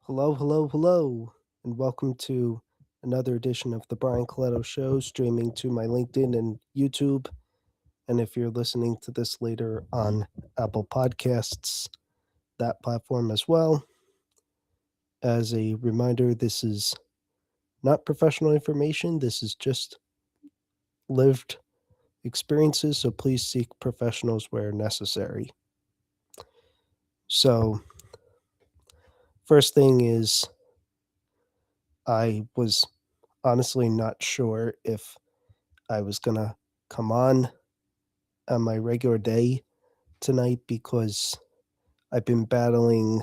Hello, hello, hello, and welcome to another edition of the Brian Colletto Show, streaming to my LinkedIn and YouTube. And if you're listening to this later on Apple Podcasts, that platform as well. As a reminder, this is not professional information, this is just lived experiences, so please seek professionals where necessary. So, first thing is, I was honestly not sure if I was going to come on my regular day tonight because I've been battling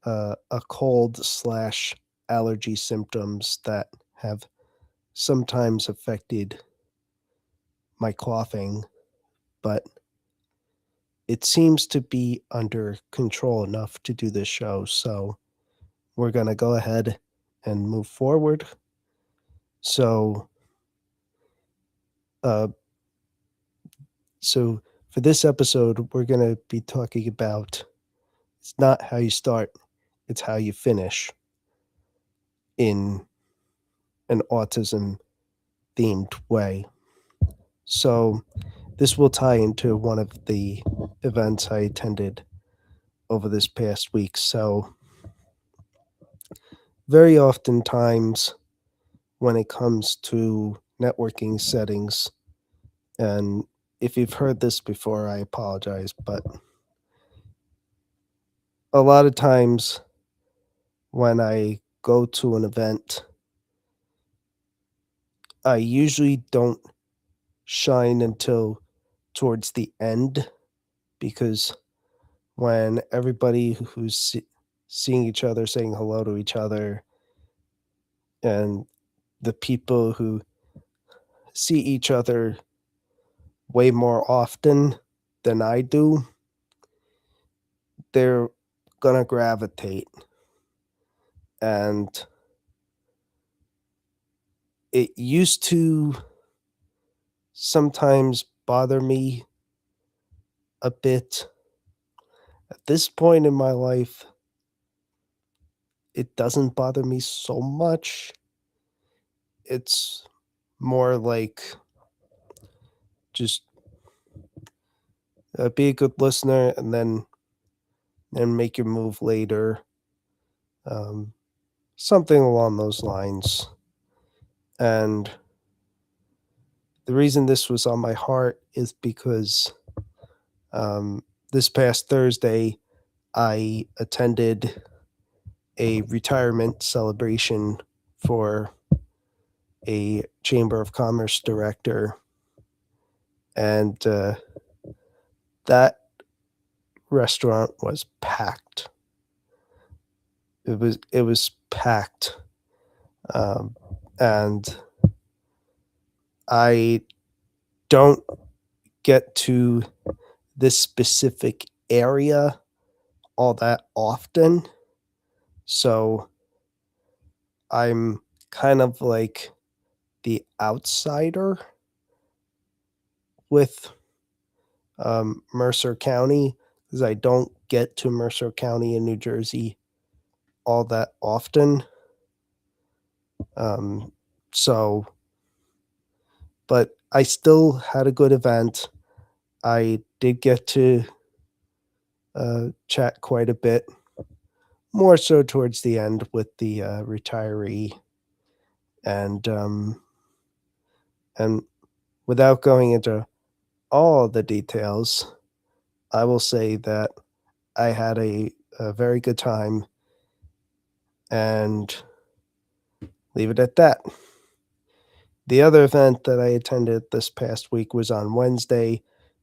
a cold slash allergy symptoms that have sometimes affected my coughing, but it seems to be under control enough to do this show. So we're going to go ahead and move forward. So, uh, so for this episode, we're going to be talking about it's not how you start, it's how you finish in an autism themed way. So, this will tie into one of the events I attended over this past week. So, very oftentimes when it comes to networking settings, and if you've heard this before, I apologize, but a lot of times when I go to an event, I usually don't shine until towards the end because when everybody who's seeing each other, saying hello to each other, and the people who see each other way more often than I do, they're gonna gravitate. And it used to sometimes bother me a bit. At this point in my life, it doesn't bother me so much. It's more like just be a good listener and make your move later. Um, Something along those lines. And the reason this was on my heart is because this past Thursday, I attended a retirement celebration for a Chamber of Commerce director. And that restaurant was packed. It was packed. Um, and I don't get to this specific area all that often. So I'm kind of like the outsider with Mercer County because I don't get to Mercer County in New Jersey all that often. Um, so, but I still had a good event. I did get to chat quite a bit, more so towards the end with the retiree, and and without going into all the details, I will say that I had a very good time and leave it at that. The other event that I attended this past week was on Wednesday.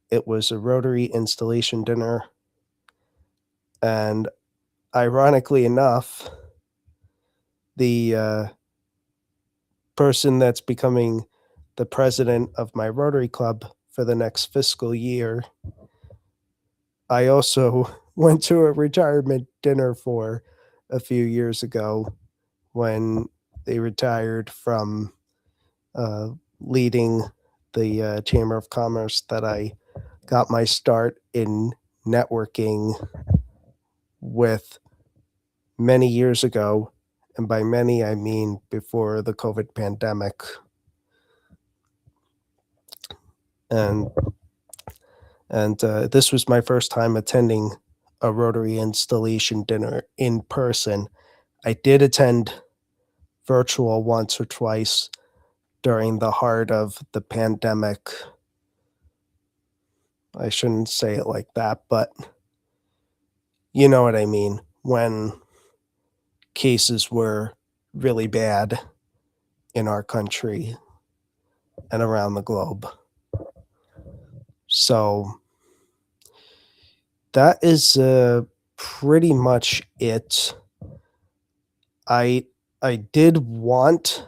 It was a Rotary installation dinner. And ironically enough, the person that's becoming the president of my Rotary Club for the next fiscal year, I also went to a retirement dinner for a few years ago when they retired from uh, leading the Chamber of Commerce that I got my start in networking with many years ago, and by many, I mean before the COVID pandemic. And this was my first time attending a Rotary installation dinner in person. I did attend virtual once or twice during the heart of the pandemic. I shouldn't say it like that, but you know what I mean, when cases were really bad in our country and around the globe. So that is pretty much it. I I did want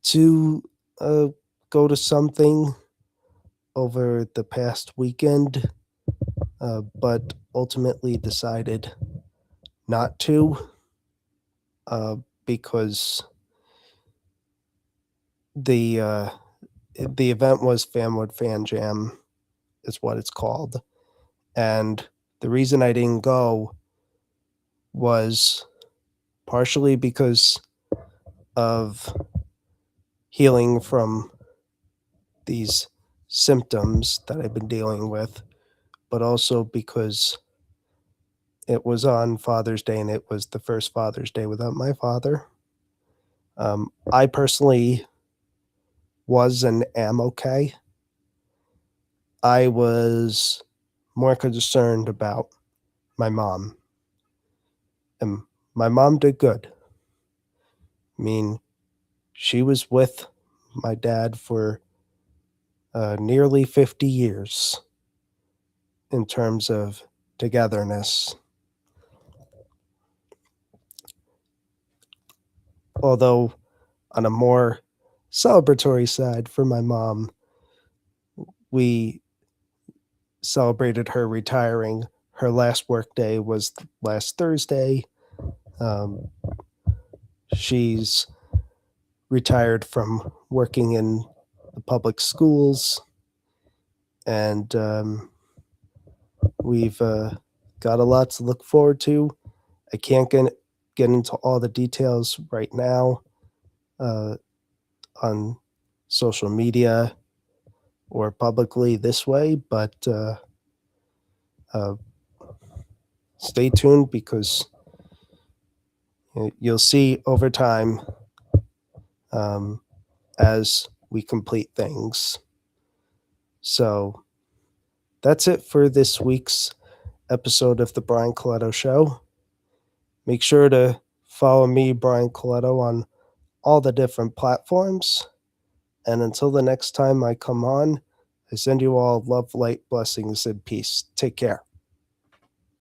to uh, go to something over the past weekend, but ultimately decided not to uh, because the uh, the event was Fanwood Fan Jam, is what it's called, and the reason I didn't go was partially because of healing from these symptoms that I've been dealing with, but also because it was on Father's Day and it was the first Father's Day without my father. I personally was and am okay. I was more concerned about my mom, and my mom did good. I mean, she was with my dad for nearly 50 years in terms of togetherness. Although, on a more celebratory side for my mom, we celebrated her retiring. Her last work day was last Thursday. Um, she's retired from working in the public schools, and we've got a lot to look forward to. I can't get into all the details right now uh, on social media or publicly this way, but uh, stay tuned because you'll see over time um, as we complete things. So that's it for this week's episode of the Brian Colletto Show. Make sure to follow me, Brian Colletto, on all the different platforms. And until the next time I come on, I send you all love, light, blessings, and peace. Take care.